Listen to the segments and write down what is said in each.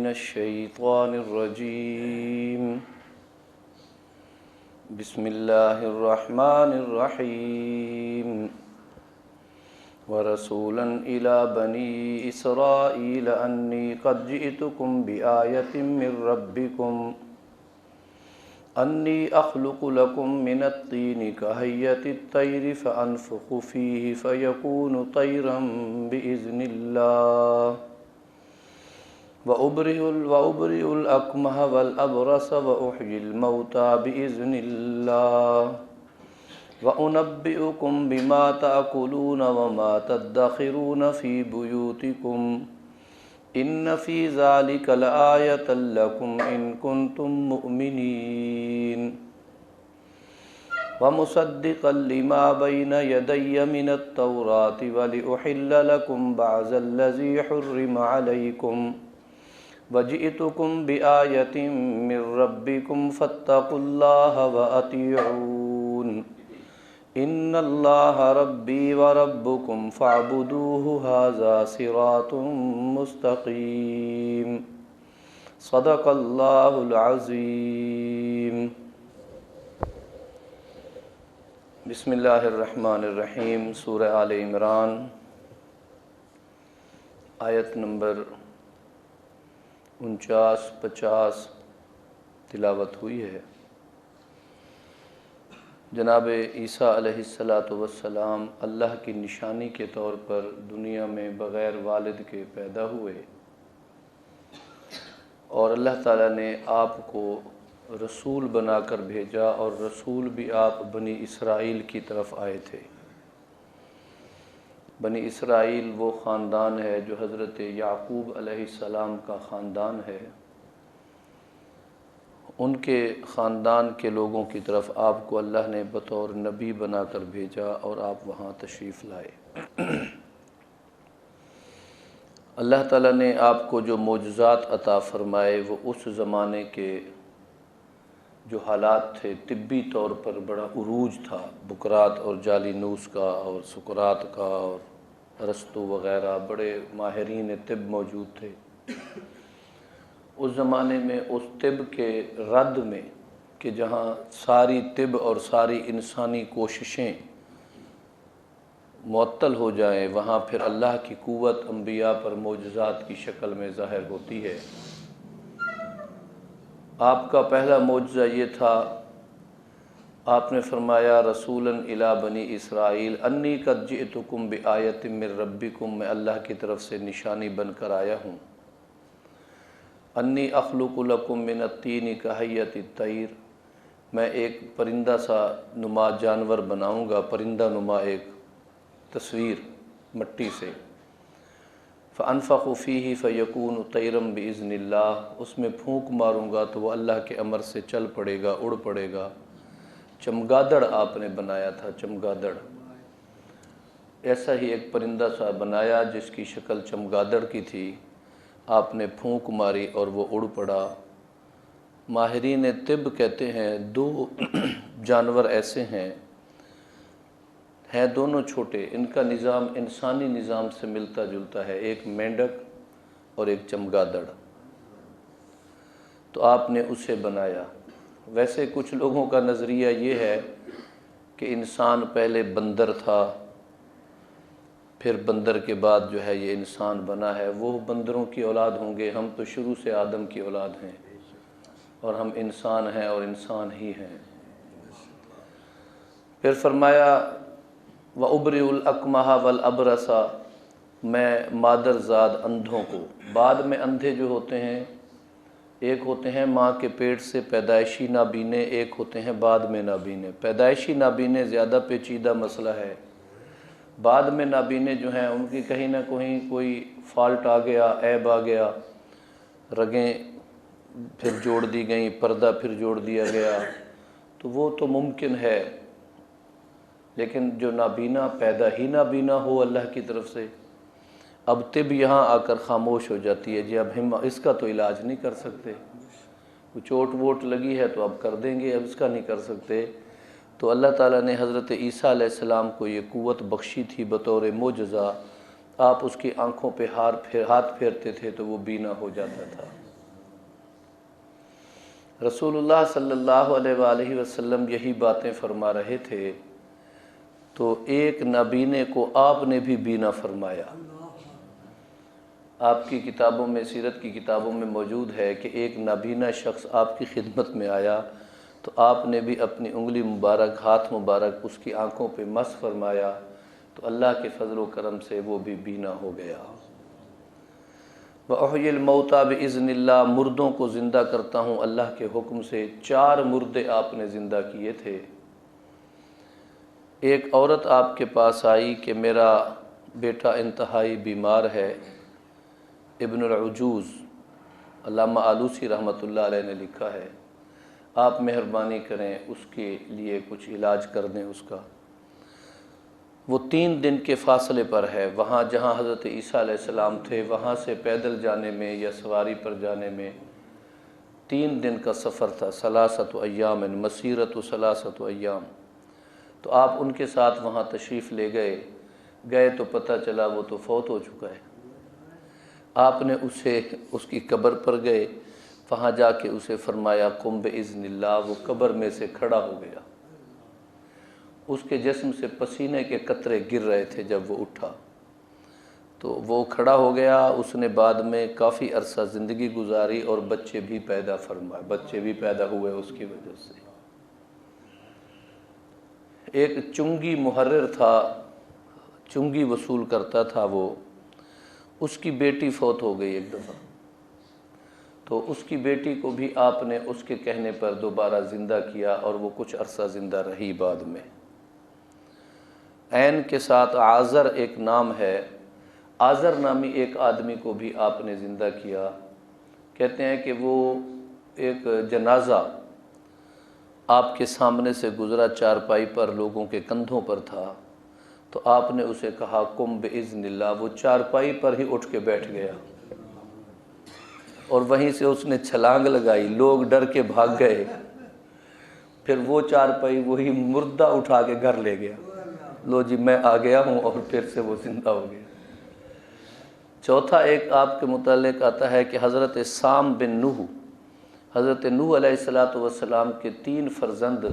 من الشيطان الرجيم بسم الله الرحمن الرحيم ورسولا إلى بني إسرائيل أني قد جئتكم بآية من ربكم أني أخلق لكم من الطين كهيئة الطير فأنفخ فيه فيكون طيرا بإذن الله وأبرئ الأكمه والأبرص وأحيي الموتى بإذن الله وأنبئكم بما تأكلون وما تدخرون في بيوتكم إن في ذلك لآية لكم إن كنتم مؤمنين ومصدقا لما بين يدي من التوراة ولأحل لكم بعض الذي حرم عليكم وجئتكم بآية من ربكم فاتقوا الله وأطيعون إن الله ربي وربكم فاعبدوه هذا صراط مستقيم صدق اللہ العظیم۔ بسم اللہ الرحمن الرحیم۔ سورہ آل عمران آیت نمبر 49-50 تلاوت ہوئی ہے۔ جناب عیسیٰ علیہ السلام اللہ کی نشانی کے طور پر دنیا میں بغیر والد کے پیدا ہوئے، اور اللہ تعالیٰ نے آپ کو رسول بنا کر بھیجا، اور رسول بھی آپ بنی اسرائیل کی طرف آئے تھے۔ بنی اسرائیل وہ خاندان ہے جو حضرت یعقوب علیہ السلام کا خاندان ہے، ان کے خاندان کے لوگوں کی طرف آپ کو اللہ نے بطور نبی بنا کر بھیجا، اور آپ وہاں تشریف لائے۔ اللہ تعالیٰ نے آپ کو جو معجزات عطا فرمائے وہ اس زمانے کے جو حالات تھے، طبی طور پر بڑا عروج تھا، بکرات اور جالینوس کا اور سکرات کا اور ارسطو وغیرہ بڑے ماہرین طب موجود تھے۔ اس زمانے میں اس طب کے رد میں کہ جہاں ساری طب اور ساری انسانی کوششیں معطل ہو جائیں، وہاں پھر اللہ کی قوت انبیاء پر معجزات کی شکل میں ظاہر ہوتی ہے۔ آپ کا پہلا معجزہ یہ تھا، آپ نے فرمایا رسولا الی بنی اسرائیل انی قد جئتکم بآیۃ من ربکم، میں اللہ کی طرف سے نشانی بن کر آیا ہوں۔ انی اخلق لکم من الطین کہیئۃ الطیر، میں ایک پرندہ سا نما جانور بناؤں گا، پرندہ نما ایک تصویر مٹی سے۔ فانفخ فیہ فیکون طیرا باذن اللہ، اس میں پھونک ماروں گا تو وہ اللہ کے امر سے چل پڑے گا، اڑ پڑے گا۔ چمگادڑ آپ نے بنایا تھا، چمگادڑ ایسا ہی ایک پرندہ سا بنایا جس کی شکل چمگادڑ کی تھی، آپ نے پھونک ماری اور وہ اڑ پڑا۔ ماہرین طب کہتے ہیں دو جانور ایسے ہیں دونوں چھوٹے، ان کا نظام انسانی نظام سے ملتا جلتا ہے، ایک مینڈک اور ایک چمگادڑ، تو آپ نے اسے بنایا۔ ویسے کچھ لوگوں کا نظریہ یہ ہے کہ انسان پہلے بندر تھا، پھر بندر کے بعد جو ہے یہ انسان بنا ہے۔ وہ بندروں کی اولاد ہوں گے، ہم تو شروع سے آدم کی اولاد ہیں، اور ہم انسان ہیں اور انسان ہی ہیں۔ پھر فرمایا وَأُبْرِئُ الْأَكْمَحَ وَالْأَبْرَصَ، میں مادر زاد اندھوں کو، بعد میں اندھے جو ہوتے ہیں، ایک ہوتے ہیں ماں کے پیٹ سے پیدائشی نابینے، ایک ہوتے ہیں بعد میں نابینے۔ پیدائشی نابینے زیادہ پیچیدہ مسئلہ ہے، بعد میں نابینے جو ہیں ان کی کہیں نہ کہیں کوئی فالٹ آ گیا، عیب آ گیا، رگیں پھر جوڑ دی گئیں، پردہ پھر جوڑ دیا گیا، تو وہ تو ممکن ہے۔ لیکن جو نابینا پیدا ہی نابینا ہو اللہ کی طرف سے، اب طب یہاں آ کر خاموش ہو جاتی ہے، جی اب ہم اس کا تو علاج نہیں کر سکتے، کوئی چوٹ ووٹ لگی ہے تو اب کر دیں گے، اب اس کا نہیں کر سکتے۔ تو اللہ تعالیٰ نے حضرت عیسیٰ علیہ السلام کو یہ قوت بخشی تھی بطور معجزہ، آپ اس کی آنکھوں پہ ہاتھ پھیرتے تھے تو وہ بینا ہو جاتا تھا۔ رسول اللہ صلی اللہ علیہ وآلہ وسلم یہی باتیں فرما رہے تھے تو ایک نابینے کو آپ نے بھی بینا فرمایا۔ آپ کی کتابوں میں، سیرت کی کتابوں میں موجود ہے کہ ایک نابینا شخص آپ کی خدمت میں آیا تو آپ نے بھی اپنی انگلی مبارک، ہاتھ مبارک اس کی آنکھوں پہ مس فرمایا تو اللہ کے فضل و کرم سے وہ بھی بینا ہو گیا۔ وَأُحْيِي الْمَوْتَى بِإِذْنِ اللَّهِ، مردوں کو زندہ کرتا ہوں اللہ کے حکم سے۔ 4 مردے آپ نے زندہ کیے تھے۔ ایک عورت آپ کے پاس آئی کہ میرا بیٹا انتہائی بیمار ہے، ابن العجوز، علامہ آلوسی رحمۃ اللہ علیہ نے لکھا ہے، آپ مہربانی کریں اس کے لیے کچھ علاج کر دیں اس کا۔ وہ 3 دن کے فاصلے پر ہے، وہاں جہاں حضرت عیسیٰ علیہ السلام تھے وہاں سے پیدل جانے میں یا سواری پر جانے میں 3 دن کا سفر تھا، 3 ایام، مسیرت 3 ایام۔ تو آپ ان کے ساتھ وہاں تشریف لے گئے تو پتہ چلا وہ تو فوت ہو چکا ہے۔ آپ نے اسے اس کی قبر پر گئے، وہاں جا کے اسے فرمایا قم بإذن اللہ، وہ قبر میں سے کھڑا ہو گیا۔ اس کے جسم سے پسینے کے قطرے گر رہے تھے جب وہ اٹھا تو وہ کھڑا ہو گیا۔ اس نے بعد میں کافی عرصہ زندگی گزاری اور بچے بھی پیدا فرمائے، بچے بھی پیدا ہوئے اس کی وجہ سے۔ ایک چنگی محرر تھا، چنگی وصول کرتا تھا وہ، اس کی بیٹی فوت ہو گئی ایک دفعہ، تو اس کی بیٹی کو بھی آپ نے اس کے کہنے پر دوبارہ زندہ کیا اور وہ کچھ عرصہ زندہ رہی بعد میں۔ عین کے ساتھ آذر ایک نام ہے، آذر نامی ایک آدمی کو بھی آپ نے زندہ کیا۔ کہتے ہیں کہ وہ ایک جنازہ آپ کے سامنے سے گزرا، چارپائی پر لوگوں کے کندھوں پر تھا، تو آپ نے اسے کہا قم بإذن اللہ، وہ چارپائی پر ہی اٹھ کے بیٹھ گیا اور وہیں سے اس نے چھلانگ لگائی، لوگ ڈر کے بھاگ گئے، پھر وہ چارپائی وہی مردہ اٹھا کے گھر لے گیا، لو جی میں آ گیا ہوں، اور پھر سے وہ زندہ ہو گیا۔ چوتھا ایک آپ کے متعلق آتا ہے کہ حضرت سام بن نوح، حضرت نوح علیہ السلام کے 3 فرزند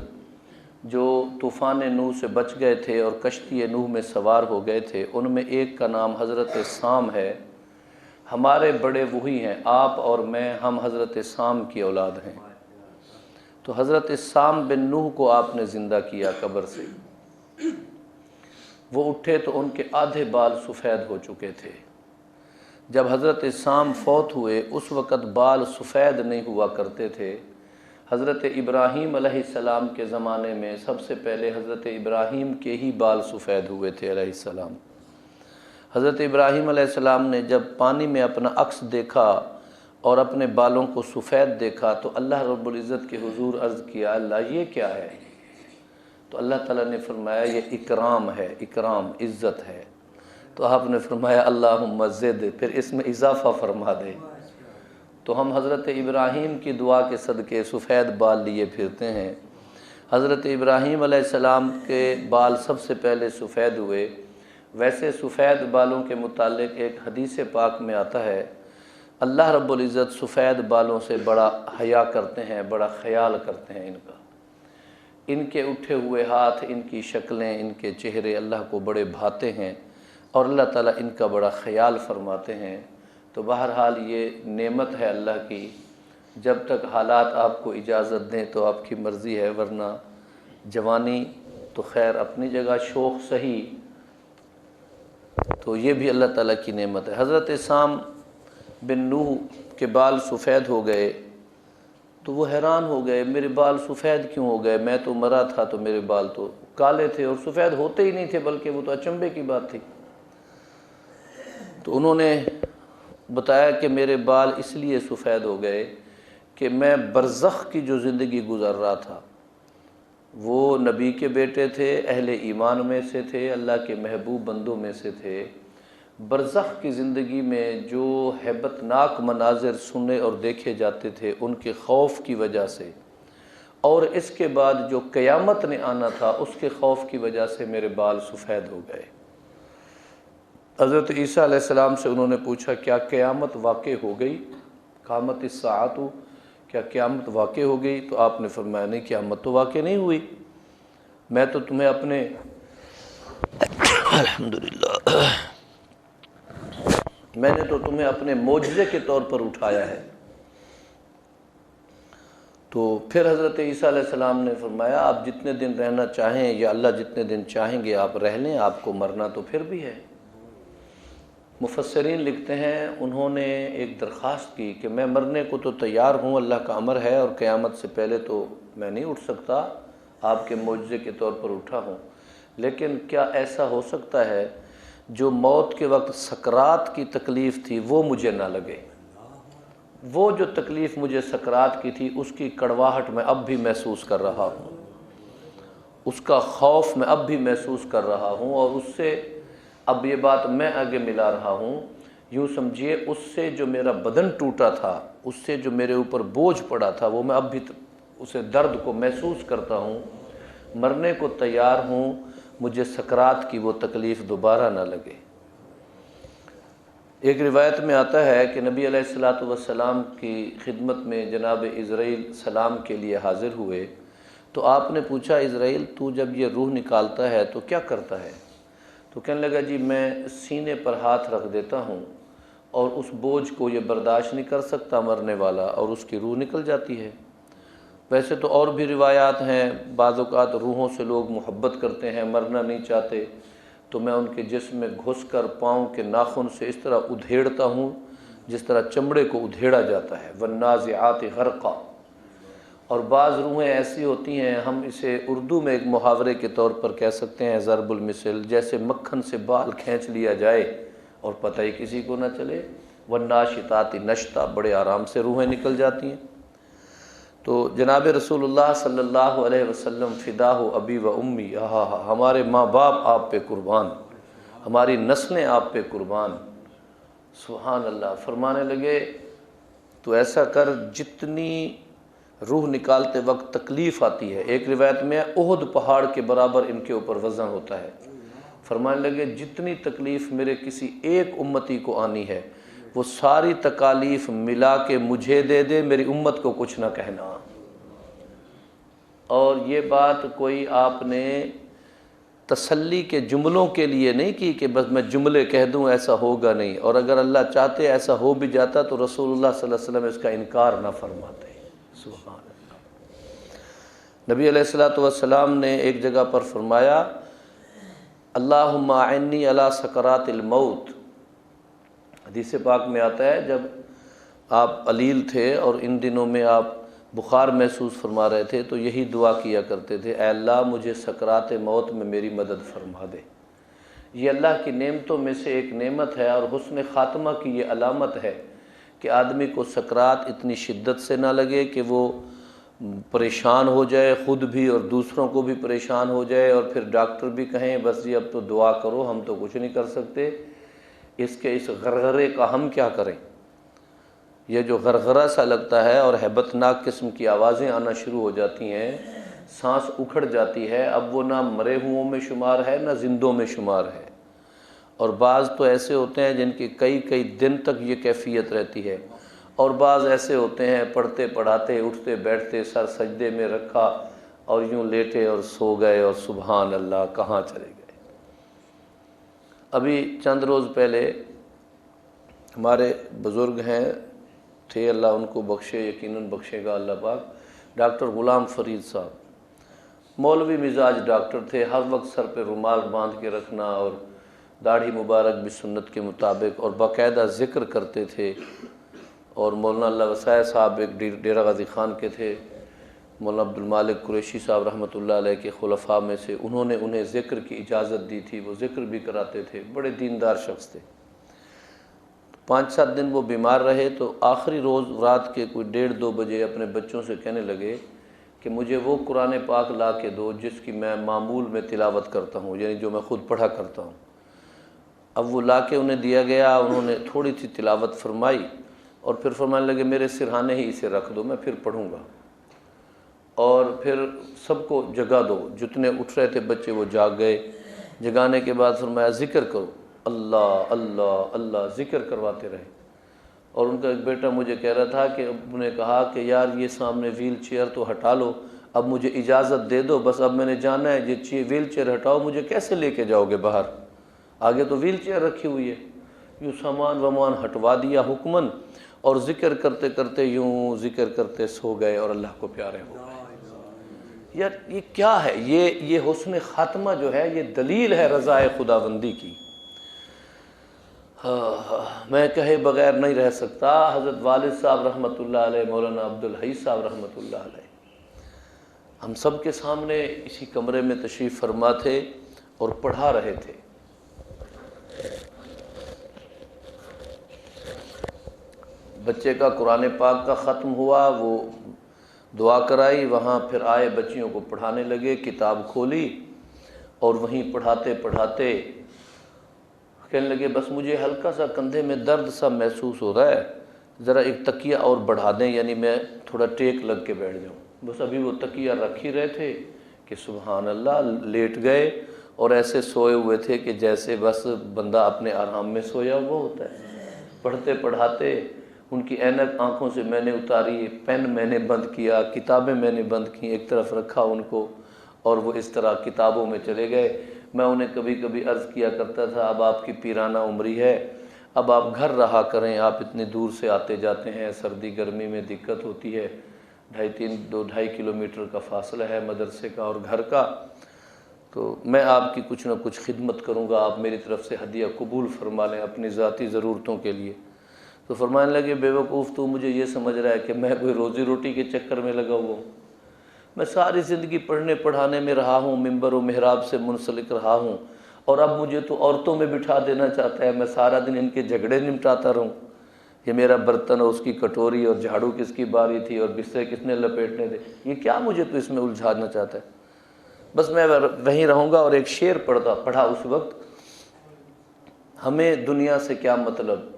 جو طوفان نوح سے بچ گئے تھے اور کشتی نوح میں سوار ہو گئے تھے، ان میں ایک کا نام حضرت سام ہے۔ ہمارے بڑے وہی ہیں، آپ اور میں، ہم حضرت سام کی اولاد ہیں۔ تو حضرت سام بن نوح کو آپ نے زندہ کیا قبر سے۔ وہ اٹھے تو ان کے آدھے بال سفید ہو چکے تھے۔ جب حضرت سام فوت ہوئے اس وقت بال سفید نہیں ہوا کرتے تھے۔ حضرت ابراہیم علیہ السلام کے زمانے میں سب سے پہلے حضرت ابراہیم کے ہی بال سفید ہوئے تھے علیہ السلام۔ حضرت ابراہیم علیہ السلام نے جب پانی میں اپنا عکس دیکھا اور اپنے بالوں کو سفید دیکھا تو اللہ رب العزت کے حضور عرض کیا اللہ یہ کیا ہے؟ تو اللہ تعالیٰ نے فرمایا یہ اکرام ہے، اکرام عزت ہے۔ تو آپ نے فرمایا اللہم زد، پھر اس میں اضافہ فرما دے۔ تو ہم حضرت ابراہیم کی دعا کے صدقے سفید بال لیے پھرتے ہیں۔ حضرت ابراہیم علیہ السلام کے بال سب سے پہلے سفید ہوئے۔ ویسے سفید بالوں کے متعلق ایک حدیث پاک میں آتا ہے اللہ رب العزت سفید بالوں سے بڑا حیا کرتے ہیں، بڑا خیال کرتے ہیں ان کا۔ ان کے اٹھے ہوئے ہاتھ، ان کی شکلیں، ان کے چہرے اللہ کو بڑے بھاتے ہیں اور اللہ تعالیٰ ان کا بڑا خیال فرماتے ہیں۔ تو بہرحال یہ نعمت ہے اللہ کی، جب تک حالات آپ کو اجازت دیں تو آپ کی مرضی ہے، ورنہ جوانی تو خیر اپنی جگہ، شوق صحیح، تو یہ بھی اللہ تعالیٰ کی نعمت ہے۔ حضرت سام بن نوح کے بال سفید ہو گئے تو وہ حیران ہو گئے، میرے بال سفید کیوں ہو گئے؟ میں تو مرا تھا تو میرے بال تو کالے تھے اور سفید ہوتے ہی نہیں تھے، بلکہ وہ تو اچنبے کی بات تھی۔ تو انہوں نے بتایا کہ میرے بال اس لیے سفید ہو گئے کہ میں برزخ کی جو زندگی گزر رہا تھا، وہ نبی کے بیٹے تھے، اہل ایمان میں سے تھے، اللہ کے محبوب بندوں میں سے تھے۔ برزخ کی زندگی میں جو ہیبت ناک مناظر سنے اور دیکھے جاتے تھے ان کے خوف کی وجہ سے، اور اس کے بعد جو قیامت نے آنا تھا اس کے خوف کی وجہ سے میرے بال سفید ہو گئے۔ حضرت عیسیٰ علیہ السلام سے انہوں نے پوچھا کیا قیامت واقع ہو گئی؟ قامت الساعۃ، کیا قیامت واقع ہو گئی؟ تو آپ نے فرمایا نہیں، قیامت تو واقع نہیں ہوئی، میں تو تمہیں اپنے الحمدللہ میں نے تو تمہیں اپنے معجزے کے طور پر اٹھایا ہے۔ تو پھر حضرت عیسیٰ علیہ السلام نے فرمایا آپ جتنے دن رہنا چاہیں یا اللہ جتنے دن چاہیں گے آپ رہ لیں، آپ کو مرنا تو پھر بھی ہے۔ مفسرین لکھتے ہیں انہوں نے ایک درخواست کی کہ میں مرنے کو تو تیار ہوں، اللہ کا امر ہے اور قیامت سے پہلے تو میں نہیں اٹھ سکتا، آپ کے معجزے کے طور پر اٹھا ہوں، لیکن کیا ایسا ہو سکتا ہے جو موت کے وقت سکرات کی تکلیف تھی وہ مجھے نہ لگے؟ وہ جو تکلیف مجھے سکرات کی تھی اس کی کڑواہٹ میں اب بھی محسوس کر رہا ہوں، اس کا خوف میں اب بھی محسوس کر رہا ہوں، اور اس سے اب یہ بات میں آگے ملا رہا ہوں، یوں سمجھیے اس سے جو میرا بدن ٹوٹا تھا، اس سے جو میرے اوپر بوجھ پڑا تھا، وہ میں اب بھی اسے درد کو محسوس کرتا ہوں، مرنے کو تیار ہوں، مجھے سکرات کی وہ تکلیف دوبارہ نہ لگے۔ ایک روایت میں آتا ہے کہ نبی علیہ الصلاۃ والسلام کی خدمت میں جناب عزرائیل سلام کے لیے حاضر ہوئے، تو آپ نے پوچھا عزرائیل تو جب یہ روح نکالتا ہے تو کیا کرتا ہے؟ تو کہنے لگا جی میں سینے پر ہاتھ رکھ دیتا ہوں اور اس بوجھ کو یہ برداشت نہیں کر سکتا مرنے والا، اور اس کی روح نکل جاتی ہے۔ ویسے تو اور بھی روایات ہیں، بعض اوقات روحوں سے لوگ محبت کرتے ہیں، مرنا نہیں چاہتے، تو میں ان کے جسم میں گھس کر پاؤں کے ناخن سے اس طرح ادھیڑتا ہوں جس طرح چمڑے کو ادھیڑا جاتا ہے، والنازعات غرقا۔ اور بعض روحیں ایسی ہوتی ہیں، ہم اسے اردو میں ایک محاورے کے طور پر کہہ سکتے ہیں ضرب المثل، جیسے مکھن سے بال کھینچ لیا جائے اور پتہ ہی کسی کو نہ چلے، والناشطات نشطا، بڑے آرام سے روحیں نکل جاتی ہیں۔ تو جناب رسول اللہ صلی اللہ علیہ وسلم فداہ ابی و امی، ہمارے ماں باپ آپ پہ قربان، ہماری نسلیں آپ پہ قربان، سبحان اللہ۔ فرمانے لگے تو ایسا کر جتنی روح نکالتے وقت تکلیف آتی ہے، ایک روایت میں احد پہاڑ کے برابر ان کے اوپر وزن ہوتا ہے، فرمانے لگے جتنی تکلیف میرے کسی ایک امتی کو آنی ہے وہ ساری تکالیف ملا کے مجھے دے دے، میری امت کو کچھ نہ کہنا۔ اور یہ بات کوئی آپ نے تسلی کے جملوں کے لیے نہیں کی کہ بس میں جملے کہہ دوں ایسا ہوگا نہیں، اور اگر اللہ چاہتے ایسا ہو بھی جاتا تو رسول اللہ صلی اللہ علیہ وسلم اس کا انکار نہ فرماتے۔ سبحان اللہ۔ نبی علیہ الصلوۃ والسلام نے ایک جگہ پر فرمایا اللہم اعنی علی سکرات الموت۔ حدیث پاک میں آتا ہے جب آپ علیل تھے اور ان دنوں میں آپ بخار محسوس فرما رہے تھے تو یہی دعا کیا کرتے تھے، اے اللہ مجھے سکرات موت میں میری مدد فرما دے۔ یہ اللہ کی نعمتوں میں سے ایک نعمت ہے، اور حسن خاتمہ کی یہ علامت ہے کہ آدمی کو سکرات اتنی شدت سے نہ لگے کہ وہ پریشان ہو جائے خود بھی اور دوسروں کو بھی پریشان ہو جائے، اور پھر ڈاکٹر بھی کہیں بس جی اب تو دعا کرو ہم تو کچھ نہیں کر سکتے، اس غرغرے کا ہم کیا کریں۔ یہ جو غرغرہ سا لگتا ہے اور ہیبت ناک قسم کی آوازیں آنا شروع ہو جاتی ہیں، سانس اکھڑ جاتی ہے، اب وہ نہ مرے ہوں میں شمار ہے نہ زندوں میں شمار ہے۔ اور بعض تو ایسے ہوتے ہیں جن کی کئی دن تک یہ کیفیت رہتی ہے، اور بعض ایسے ہوتے ہیں پڑھتے پڑھاتے اٹھتے بیٹھتے سر سجدے میں رکھا اور یوں لیٹے اور سو گئے اور سبحان اللہ کہاں چلے گئے۔ ابھی چند روز پہلے ہمارے بزرگ ہیں تھے، اللہ ان کو بخشے، یقیناً بخشے گا اللہ پاک، ڈاکٹر غلام فرید صاحب، مولوی مزاج ڈاکٹر تھے، ہر وقت سر پہ رومال باندھ کے رکھنا اور داڑھی مبارک بھی سنت کے مطابق، اور باقاعدہ ذکر کرتے تھے۔ اور مولانا اللہ وسائے صاحب ایک ڈیرہ غازی خان کے تھے، مولانا عبد المالک قریشی صاحب رحمۃ اللہ علیہ کے خلفاء میں سے، انہوں نے انہیں ذکر کی اجازت دی تھی، وہ ذکر بھی کراتے تھے، بڑے دیندار شخص تھے۔ 5-7 دن وہ بیمار رہے تو آخری روز رات کے کوئی 1:30-2 بجے اپنے بچوں سے کہنے لگے کہ مجھے وہ قرآن پاک لا کے دو جس کی میں معمول میں تلاوت کرتا ہوں، یعنی جو میں خود پڑھا کرتا ہوں۔ اب وہ لا کے انہیں دیا گیا، انہوں نے تھوڑی سی تلاوت فرمائی اور پھر فرمانے لگے میرے سرہانے ہی اسے رکھ دو، میں پھر پڑھوں گا، اور پھر سب کو جگا دو، جتنے اٹھ رہے تھے بچے وہ جاگ گئے۔ جگانے کے بعد فرمایا ذکر کرو، اللہ اللہ اللہ، ذکر کرواتے رہے۔ اور ان کا ایک بیٹا مجھے کہہ رہا تھا کہ ابو نے کہا کہ یار یہ سامنے ویل چیئر تو ہٹا لو، اب مجھے اجازت دے دو، بس اب میں نے جانا ہے، یہ ویل چیئر ہٹاؤ، مجھے کیسے لے کے جاؤ گے باہر، آگے تو ویل چیئر رکھی ہوئی ہے۔ یوں سامان وامان ہٹوا دیا حکماً، اور ذکر کرتے کرتے یوں ذکر کرتے سو گئے اور اللہ کو پیارے ہو گئے۔ یار یہ کیا ہے؟ یہ حسن خاتمہ جو ہے یہ دلیل ہے رضائے خداوندی کی۔ میں کہے بغیر نہیں رہ سکتا، حضرت والد صاحب رحمۃ اللہ علیہ، مولانا عبدالحی صاحب رحمۃ اللہ علیہ، ہم سب کے سامنے اسی کمرے میں تشریف فرما تھے اور پڑھا رہے تھے۔ بچے کا قرآن پاک کا ختم ہوا، وہ دعا کرائی، وہاں پھر آئے بچیوں کو پڑھانے لگے، کتاب کھولی اور وہیں پڑھاتے پڑھاتے کہنے لگے بس مجھے ہلکا سا کندھے میں درد سا محسوس ہو رہا ہے، ذرا ایک تکیہ اور بڑھا دیں، یعنی میں تھوڑا ٹیک لگ کے بیٹھ جاؤں۔ بس ابھی وہ تکیہ رکھ ہی رہے تھے کہ سبحان اللہ لیٹ گئے اور ایسے سوئے ہوئے تھے کہ جیسے بس بندہ اپنے آرام میں سویا ہوا ہوتا ہے۔ پڑھتے پڑھاتے ان کی اینک آنکھوں سے میں نے اتاری، پین میں نے بند کیا، کتابیں میں نے بند کی، ایک طرف رکھا ان کو، اور وہ اس طرح کتابوں میں چلے گئے۔ میں انہیں کبھی کبھی عرض کیا کرتا تھا اب آپ کی پیرانہ عمری ہے، اب آپ گھر رہا کریں، آپ اتنی دور سے آتے جاتے ہیں، سردی گرمی میں دقت ہوتی ہے، 2.5 کلومیٹر کا فاصلہ ہے مدرسے کا اور گھر کا، تو میں آپ کی کچھ نہ کچھ خدمت کروں گا، آپ میری طرف سے ہدیہ قبول فرما لیں اپنی ذاتی ضرورتوں کے لیے۔ تو فرمانے لگے بے وقوف تو مجھے یہ سمجھ رہا ہے کہ میں کوئی روزی روٹی کے چکر میں لگا ہوا ہوں؟ میں ساری زندگی پڑھنے پڑھانے میں رہا ہوں، منبر و محراب سے منسلک رہا ہوں، اور اب مجھے تو عورتوں میں بٹھا دینا چاہتا ہے، میں سارا دن ان کے جھگڑے نمٹاتا رہوں، یہ میرا برتن اور اس کی کٹوری اور جھاڑو کس کی باری تھی اور بسترے کس نے لپیٹنے تھے، یہ کیا مجھے تو اس میں الجھانا چاہتا ہے؟ بس میں وہیں رہوں گا۔ اور ایک شعر پڑھا اس وقت، ہمیں دنیا سے کیا مطلب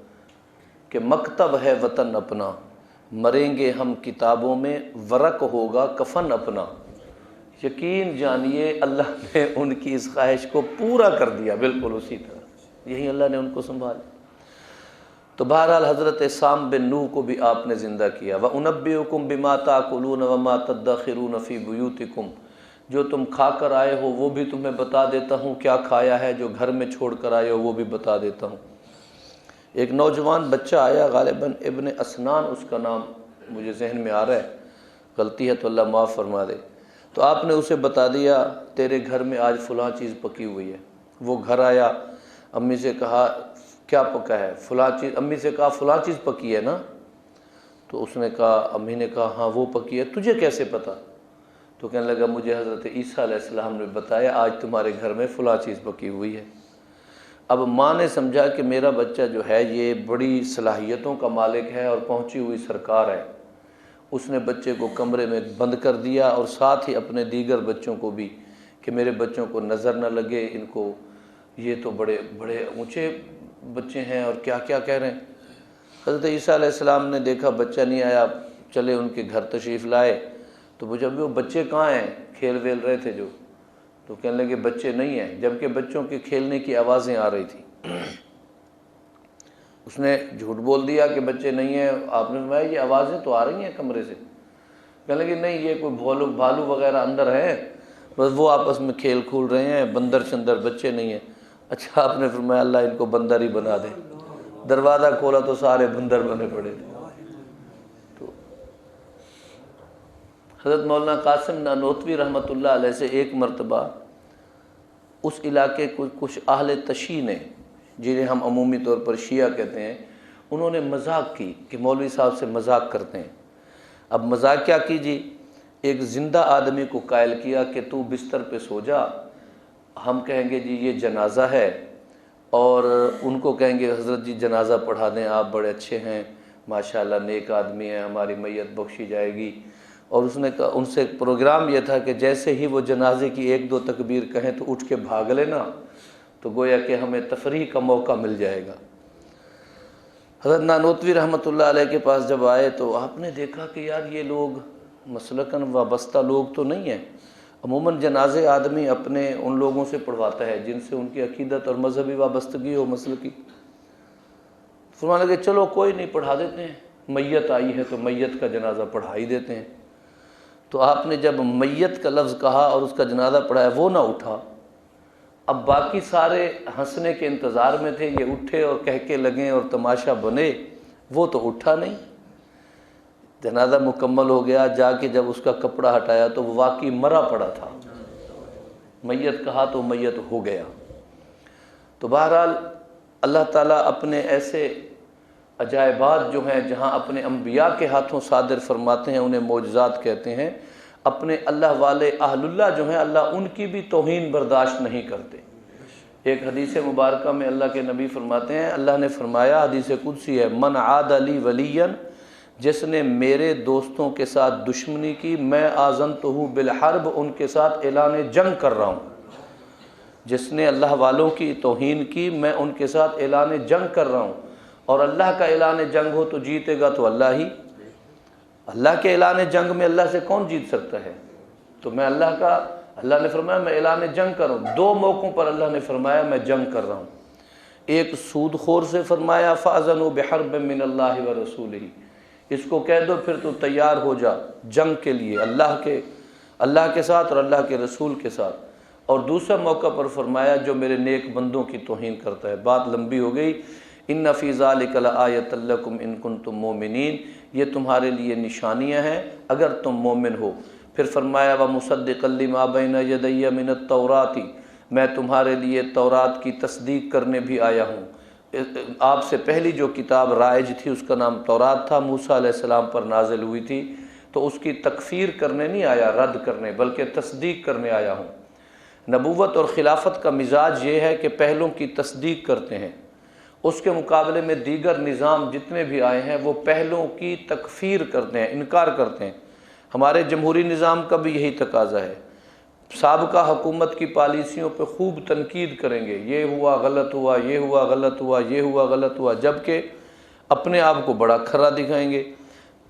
کہ مکتب ہے وطن اپنا، مریں گے ہم کتابوں میں، ورق ہوگا کفن اپنا۔ یقین جانیے اللہ نے ان کی اس خواہش کو پورا کر دیا، بالکل اسی طرح یہی اللہ نے ان کو سنبھالا۔ تو بہرحال حضرت سام بن نوح کو بھی آپ نے زندہ کیا۔ وَأُنَبِّئُكُم بِمَا تَأْكُلُونَ وَمَا تَدَّخِرُونَ فِي بُيُوتِكُمْ، جو تم کھا کر آئے ہو وہ بھی تمہیں بتا دیتا ہوں، کیا کھایا ہے جو گھر میں چھوڑ کر آئے ہو وہ بھی بتا دیتا ہوں۔ ایک نوجوان بچہ آیا، غالباً ابن اسنان اس کا نام مجھے ذہن میں آ رہا ہے، غلطی ہے تو اللہ معاف فرما دے، تو آپ نے اسے بتا دیا تیرے گھر میں آج فلاں چیز پکی ہوئی ہے۔ وہ گھر آیا، امی سے کہا کیا پکا ہے؟ فلاں چیز۔ امی سے کہا فلاں چیز پکی ہے نا؟ تو اس نے کہا، امی نے کہا ہاں وہ پکی ہے، تجھے کیسے پتا؟ تو کہنے لگا مجھے حضرت عیسیٰ علیہ السلام نے بتایا آج تمہارے گھر میں فلاں چیز پکی ہوئی ہے۔ اب ماں نے سمجھا کہ میرا بچہ جو ہے یہ بڑی صلاحیتوں کا مالک ہے اور پہنچی ہوئی سرکار ہے، اس نے بچے کو کمرے میں بند کر دیا اور ساتھ ہی اپنے دیگر بچوں کو بھی، کہ میرے بچوں کو نظر نہ لگے، ان کو یہ تو بڑے بڑے اونچے بچے ہیں اور کیا کیا کہہ رہے ہیں۔ حضرت عیسیٰ علیہ السلام نے دیکھا بچہ نہیں آیا، چلے ان کے گھر تشریف لائے، تو جب وہ بچے کہاں ہیں، کھیل ویل رہے تھے جو، تو کہنے لگے بچے نہیں ہیں، جبکہ بچوں کے کھیلنے کی آوازیں آ رہی تھیں۔ اس نے جھوٹ بول دیا کہ بچے نہیں ہیں۔ آپ نے فرمایا یہ آوازیں تو آ رہی ہیں کمرے سے، کہنے لگے نہیں یہ کوئی بھالو وغیرہ اندر ہیں، بس وہ آپس میں کھیل کھول رہے ہیں، بندر چندر بچے نہیں ہیں۔ اچھا آپ نے فرمایا اللہ ان کو بندر ہی بنا دے۔ دروازہ کھولا تو سارے بندر بنے پڑے تھے۔ تو حضرت مولانا قاسم نانوتوی رحمۃ اللہ علیہ سے ایک مرتبہ اس علاقے کو کچھ اہل تشیع نے، جنہیں ہم عمومی طور پر شیعہ کہتے ہیں، انہوں نے مذاق کی کہ مولوی صاحب سے مذاق کرتے ہیں۔ اب مذاق کیا کیجیے، ایک زندہ آدمی کو قائل کیا کہ تو بستر پہ سو جا، ہم کہیں گے جی یہ جنازہ ہے، اور ان کو کہیں گے حضرت جی جنازہ پڑھا دیں، آپ بڑے اچھے ہیں ماشاءاللہ، نیک آدمی ہیں، ہماری میت بخشی جائے گی۔ اور اس نے کہا، ان سے پروگرام یہ تھا کہ جیسے ہی وہ جنازے کی 1-2 تکبیر کہیں تو اٹھ کے بھاگ لینا، تو گویا کہ ہمیں تفریح کا موقع مل جائے گا۔ حضرت نانوتوی رحمۃ اللہ علیہ کے پاس جب آئے تو آپ نے دیکھا کہ یار یہ لوگ مسلکاً وابستہ لوگ تو نہیں ہیں، عموماً جنازے آدمی اپنے ان لوگوں سے پڑھواتا ہے جن سے ان کی عقیدت اور مذہبی وابستگی ہو مسلکی۔ فرمانے لگے چلو کوئی نہیں پڑھا دیتے ہیں، میت آئی ہے تو میت کا جنازہ پڑھا ہی دیتے ہیں۔ تو آپ نے جب میت کا لفظ کہا اور اس کا جنازہ پڑھایا، وہ نہ اٹھا۔ اب باقی سارے ہنسنے کے انتظار میں تھے، یہ اٹھے اور کہہ کے لگیں اور تماشا بنے، وہ تو اٹھا نہیں۔ جنازہ مکمل ہو گیا، جا کے جب اس کا کپڑا ہٹایا تو وہ واقعی مرا پڑا تھا۔ میت کہا تو میت ہو گیا۔ تو بہرحال اللہ تعالیٰ اپنے ایسے عجائبات جو ہیں جہاں اپنے انبیاء کے ہاتھوں صادر فرماتے ہیں انہیں معجزات کہتے ہیں۔ اپنے اللہ والے اہل اللہ جو ہیں اللہ ان کی بھی توہین برداشت نہیں کرتے۔ ایک حدیث مبارکہ میں اللہ کے نبی فرماتے ہیں، اللہ نے فرمایا، حدیث قدسی ہے، من عاد لی ولیا، جس نے میرے دوستوں کے ساتھ دشمنی کی، میں آذنتہ بالحرب، ان کے ساتھ اعلان جنگ کر رہا ہوں۔ جس نے اللہ والوں کی توہین کی، میں ان کے ساتھ اعلان جنگ کر رہا ہوں۔ اور اللہ کا اعلان جنگ ہو تو جیتے گا تو اللہ ہی۔ اللہ کے اعلان جنگ میں اللہ سے کون جیت سکتا ہے؟ تو میں اللہ نے فرمایا میں اعلان جنگ کروں۔ دو موقعوں پر اللہ نے فرمایا میں جنگ کر رہا ہوں۔ ایک سود خور سے فرمایا فَأَذَنُوا بِحَرْبٍ مِّنَ اللَّهِ وَرَسُولِهِ، اس کو کہہ دو پھر تو تیار ہو جا جنگ کے لیے اللہ کے ساتھ اور اللہ کے رسول کے ساتھ۔ اور دوسرا موقع پر فرمایا جو میرے نیک بندوں کی توہین کرتا ہے۔ بات لمبی ہو گئی۔ ان فی ذلک لآیۃ لکم ان کنتم مومنین، یہ تمہارے لیے نشانیاں ہیں اگر تم مومن ہو۔ پھر فرمایا ومصدقا لما بین یدی من التوراۃ، میں تمہارے لیے تورات کی تصدیق کرنے بھی آیا ہوں۔ آپ سے پہلی جو کتاب رائج تھی اس کا نام تورات تھا، موسیٰ علیہ السلام پر نازل ہوئی تھی، تو اس کی تکفیر کرنے نہیں آیا، رد کرنے، بلکہ تصدیق کرنے آیا ہوں۔ نبوت اور خلافت کا مزاج یہ ہے کہ پہلوں کی تصدیق کرتے ہیں، اس کے مقابلے میں دیگر نظام جتنے بھی آئے ہیں وہ پہلوں کی تکفیر کرتے ہیں، انکار کرتے ہیں۔ ہمارے جمہوری نظام کا بھی یہی تقاضا ہے، سابقہ حکومت کی پالیسیوں پہ خوب تنقید کریں گے، یہ ہوا غلط ہوا، یہ ہوا غلط ہوا، یہ ہوا غلط ہوا، جبکہ اپنے آپ کو بڑا کھرا دکھائیں گے۔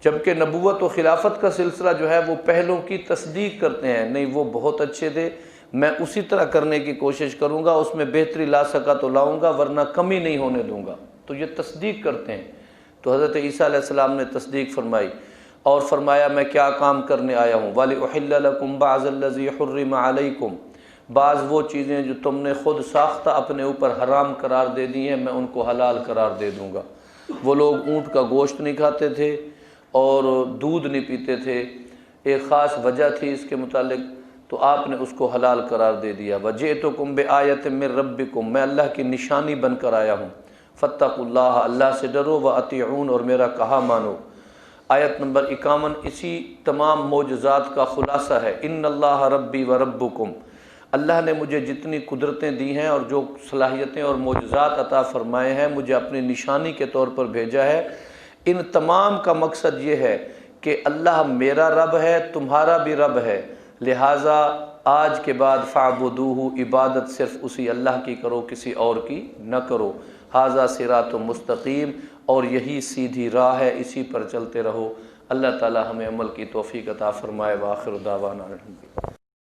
جبکہ نبوت و خلافت کا سلسلہ جو ہے وہ پہلوں کی تصدیق کرتے ہیں، نہیں وہ بہت اچھے تھے، میں اسی طرح کرنے کی کوشش کروں گا، اس میں بہتری لا سکا تو لاؤں گا ورنہ کمی نہیں ہونے دوں گا، تو یہ تصدیق کرتے ہیں۔ تو حضرت عیسیٰ علیہ السلام نے تصدیق فرمائی اور فرمایا میں کیا کام کرنے آیا ہوں، وَلِأُحِلَّ لَكُمْ بَعْضَ الَّذِي حُرِّمَ عَلَيْكُمْ، بعض وہ چیزیں جو تم نے خود ساختہ اپنے اوپر حرام قرار دے دی ہیں میں ان کو حلال قرار دے دوں گا۔ وہ لوگ اونٹ کا گوشت نہیں کھاتے تھے اور دودھ نہیں پیتے تھے، ایک خاص وجہ تھی اس کے متعلق، تو آپ نے اس کو حلال قرار دے دیا۔ وَجِئْتُكُمْ بِآیَةٍ مِّن رَبِّكُمْ، میں اللہ کی نشانی بن کر آیا ہوں۔ فَاتَّقُوا اللَّهَ، اللہ سے ڈرو، وَأَطِیعُونَ، اور میرا کہا مانو۔ آیت نمبر 51 اسی تمام معجزات کا خلاصہ ہے۔ ان اللہ ربی و ربکم، اللہ نے مجھے جتنی قدرتیں دی ہیں اور جو صلاحیتیں اور معجزات عطا فرمائے ہیں مجھے اپنی نشانی کے طور پر بھیجا ہے۔ ان تمام کا مقصد یہ ہے کہ اللہ میرا رب ہے، تمہارا بھی رب ہے، لہٰذا آج کے بعد فاعبدوہ، عبادت صرف اسی اللہ کی کرو، کسی اور کی نہ کرو۔ ھذا صراط مستقیم، اور یہی سیدھی راہ ہے، اسی پر چلتے رہو۔ اللہ تعالی ہمیں عمل کی توفیق عطا فرمائے۔ وآخر دعوانا الحمدللہ۔